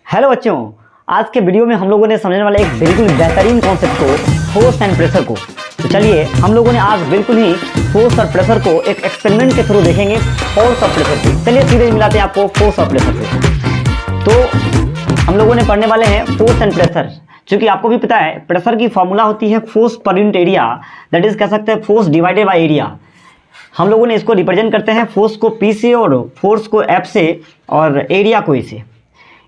Hello बच्चों, आज के वीडियो में हम लोगों ने समझने वाला एक बिल्कुल बेहतरीन कॉन्सेप्ट को, फोर्स एंड प्रेशर को। तो चलिए हम लोगों ने आज बिल्कुल ही फोर्स और प्रेशर को एक एक्सपेरिमेंट के थ्रू देखेंगे, फोर्स और प्रेशर को। चलिए सीधे मिलाते हैं आपको फोर्स और प्रेशर से। तो हम लोगों ने पढ़ने वाले हैं फोर्स एंड प्रेशर। क्योंकि आपको भी पता है प्रेशर की फॉर्मूला होती है force per unit area, that is कह सकते हैं फोर्स डिवाइडेड बाय एरिया। हम लोगों ने इसको रिप्रेजेंट करते हैं फोर्स को P से और फोर्स को F से और एरिया को E से।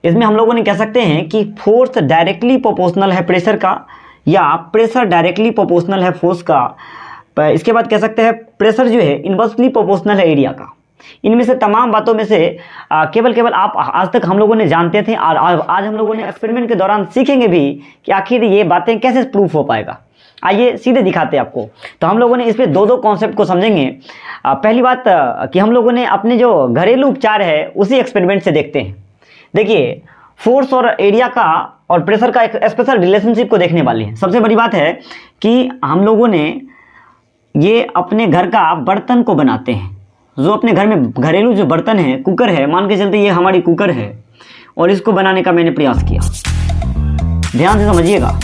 इसमें हम लोगों ने कह सकते हैं कि फोर्स डायरेक्टली प्रोपोर्शनल है प्रेशर का, या प्रेशर डायरेक्टली प्रोपोर्शनल है फोर्स का। इसके बाद कह सकते हैं प्रेशर जो है इन्वर्सली प्रोपोर्शनल है एरिया का। इनमें से तमाम बातों में से केवल आप आज तक हम लोगों ने जानते थे, और आज हम लोगों ने एक्सपेरिमेंट के दौरान सीखेंगे भी कि आखिर ये बातें कैसे प्रूफ हो पाएगा। आइए सीधे दिखाते हैं आपको। तो हम लोगों ने इस पे दो कॉन्सेप्ट को समझेंगे। पहली बात कि हम लोगों ने अपने जो घरेलू उपचार है उसी एक्सपेरिमेंट से देखते हैं। देखिए फोर्स और एरिया का और प्रेशर का एक स्पेशल रिलेशनशिप को देखने वाले हैं। सबसे बड़ी बात है कि हम लोगों ने ये अपने घर का बर्तन को बनाते हैं, जो अपने घर में घरेलू जो बर्तन है, कुकर है, मान के चलते ये हमारी कुकर है, और इसको बनाने का मैंने प्रयास किया। ध्यान से समझिएगा।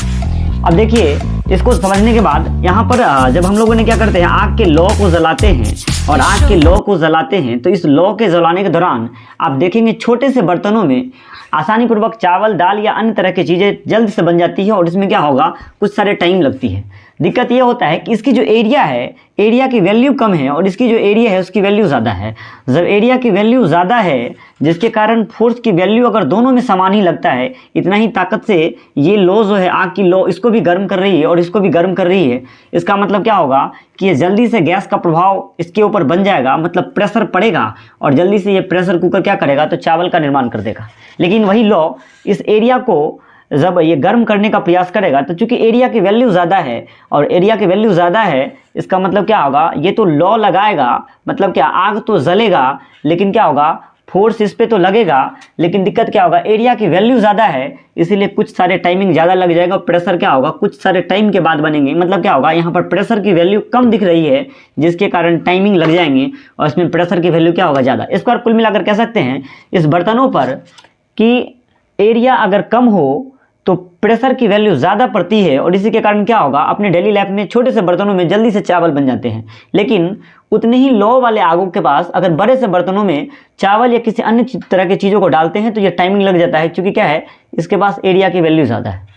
अब देखिए इसको समझने के बाद यहाँ पर जब हम लोगों ने क्या करते हैं, आग के लौ को जलाते हैं, और आग के लौ को जलाते हैं तो इस लौ के जलाने के दौरान आप देखेंगे छोटे से बर्तनों में आसानी पूर्वक चावल, दाल या अन्य तरह की चीज़ें जल्द से बन जाती है, और इसमें क्या होगा, कुछ सारे टाइम लगती है। दिक्कत ये होता है कि इसकी जो एरिया है, एरिया की वैल्यू कम है, और इसकी जो एरिया है उसकी वैल्यू ज़्यादा है। जब एरिया की वैल्यू ज़्यादा है, जिसके कारण फोर्स की वैल्यू अगर दोनों में समान ही लगता है, इतना ही ताकत से ये लो जो है, आग की लो, इसको भी गर्म कर रही है और इसको भी गर्म कर रही है। इसका मतलब क्या होगा कि ये जल्दी से गैस का प्रभाव इसके ऊपर बन जाएगा, मतलब प्रेशर पड़ेगा, और जल्दी से ये प्रेशर कुकर क्या करेगा, तो चावल का निर्माण कर देगा। लेकिन वही लो इस एरिया को जब ये गर्म करने का प्रयास करेगा, तो चूंकि एरिया की वैल्यू ज़्यादा है, और एरिया की वैल्यू ज़्यादा है, इसका मतलब क्या होगा, ये तो लौ लगाएगा, मतलब क्या, आग तो जलेगा, लेकिन क्या होगा, फोर्स इस पे तो लगेगा, लेकिन दिक्कत क्या होगा, एरिया की वैल्यू ज़्यादा है, इसीलिए कुछ सारे टाइमिंग ज़्यादा लग जाएगा, और प्रेशर क्या होगा, कुछ सारे टाइम के बाद बनेंगे। मतलब क्या होगा, यहाँ पर प्रेशर की वैल्यू कम दिख रही है, जिसके कारण टाइमिंग लग जाएंगे, और इसमें प्रेशर की वैल्यू क्या होगा, ज़्यादा। इस पर कुल मिलाकर कह सकते हैं इस बर्तनों पर कि एरिया अगर कम हो तो प्रेशर की वैल्यू ज़्यादा पड़ती है, और इसी के कारण क्या होगा, अपने डेली लाइफ में छोटे से बर्तनों में जल्दी से चावल बन जाते हैं। लेकिन उतने ही लो वाले आगों के पास अगर बड़े से बर्तनों में चावल या किसी अन्य तरह की चीज़ों को डालते हैं तो ये टाइमिंग लग जाता है, क्योंकि क्या है, इसके पास एरिया की वैल्यू ज़्यादा है।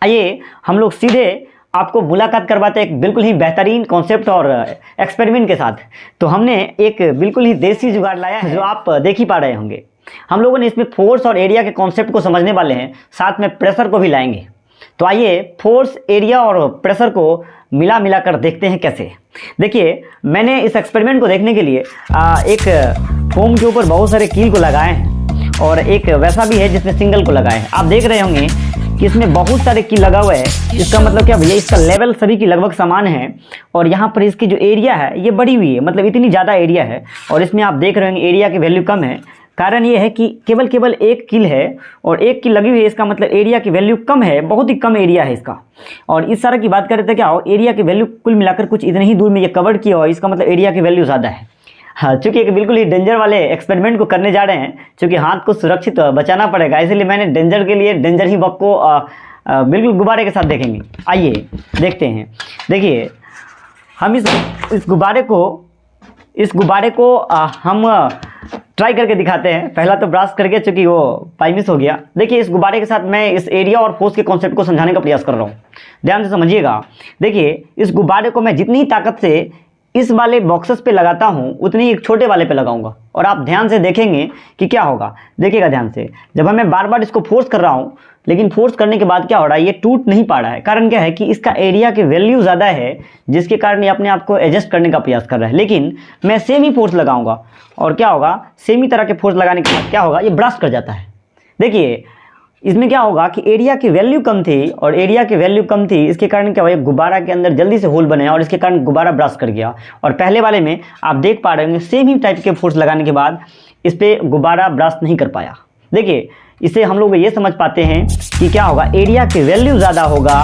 आइए हम लोग सीधे आपको मुलाकात करवाते हैं एक बिल्कुल ही बेहतरीन कॉन्सेप्ट और एक्सपेरिमेंट के साथ। तो हमने एक बिल्कुल ही देसी जुगाड़ लाया है, जो आप देख ही पा रहे होंगे। हम लोगों ने इसमें फोर्स और एरिया के कॉन्सेप्ट को समझने वाले हैं, साथ में प्रेशर को भी लाएंगे। तो आइए फोर्स, एरिया और प्रेशर को मिला कर देखते हैं कैसे। देखिए मैंने इस एक्सपेरिमेंट को देखने के लिए एक फोम के ऊपर बहुत सारे कील को लगाए हैं, और एक वैसा भी है जिसमें सिंगल को लगाए हैं। आप देख रहे होंगे कि इसमें बहुत सारे कील लगा हुआ है। इसका मतलब क्या भैया, इसका लेवल सभी की लगभग समान है, और यहाँ पर इसकी जो एरिया है ये बढ़ी हुई है, मतलब इतनी ज़्यादा एरिया है, और इसमें आप देख रहे होंगे एरिया की वैल्यू कम है। कारण ये है कि केवल एक कील है और एक कील लगी हुई है, इसका मतलब एरिया की वैल्यू कम है, बहुत ही कम एरिया है इसका। और इस तरह की बात करें तो क्या हो, एरिया की वैल्यू कुल मिलाकर कुछ इतने ही दूर में ये कवर किया हो, इसका मतलब एरिया की वैल्यू ज़्यादा है। हाँ, चूँकि एक बिल्कुल ही डेंजर वाले एक्सपेरिमेंट को करने जा रहे हैं, चूँकि हाथ को सुरक्षित बचाना पड़ेगा, इसलिए मैंने डेंजर के लिए डेंजर ही बग को बिल्कुल गुब्बारे के साथ देखेंगे। आइए देखते हैं। देखिए हम इस गुब्बारे को हम ट्राई करके दिखाते हैं। पहला तो ब्रश करके, चूँकि वो पाइमिस हो गया। देखिए इस गुब्बारे के साथ मैं इस एरिया और फोर्स के कॉन्सेप्ट को समझाने का प्रयास कर रहा हूँ। ध्यान से समझिएगा। देखिए इस गुब्बारे को मैं जितनी ताकत से इस वाले बॉक्सेस पे लगाता हूँ, उतनी एक छोटे वाले पे लगाऊंगा, और आप ध्यान से देखेंगे कि क्या होगा। देखिएगा ध्यान से, जब मैं बार बार इसको फोर्स कर रहा हूँ, लेकिन फोर्स करने के बाद क्या हो रहा है, ये टूट नहीं पा रहा है। कारण क्या है कि इसका एरिया की वैल्यू ज़्यादा है, जिसके कारण ये अपने आप को एडजस्ट करने का प्रयास कर रहा है। लेकिन मैं सेम ही फोर्स लगाऊंगा, और क्या होगा, सेम ही तरह के फोर्स लगाने के बाद क्या होगा, ये ब्रस्ट कर जाता है। देखिए इसमें क्या होगा कि एरिया की वैल्यू कम थी, और एरिया की वैल्यू कम थी, इसके कारण क्या हुआ, गुब्बारा के अंदर जल्दी से होल बने, और इसके कारण गुब्बारा ब्रस्ट कर गया। और पहले वाले में आप देख पा रहे होंगे सेम ही टाइप के फोर्स लगाने के बाद इस पर गुब्बारा ब्रस्ट नहीं कर पाया। देखिए इससे हम लोग ये समझ पाते हैं कि क्या होगा, एरिया की वैल्यू ज़्यादा होगा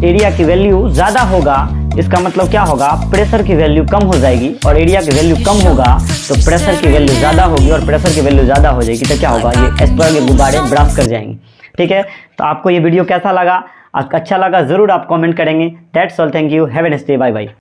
एरिया की वैल्यू ज़्यादा होगा, इसका मतलब क्या होगा, प्रेशर की वैल्यू कम हो जाएगी, और एरिया की वैल्यू कम होगा तो प्रेशर की वैल्यू ज़्यादा होगी, और प्रेशर की वैल्यू ज़्यादा हो जाएगी तो क्या होगा, ये एक्सप्लोर के गुब्बारे ब्रास्ट कर जाएंगे। ठीक है, तो आपको ये वीडियो कैसा लगा, अच्छा लगा ज़रूर आप कमेंट करेंगे। That's all, thank you, have a nice day, bye bye.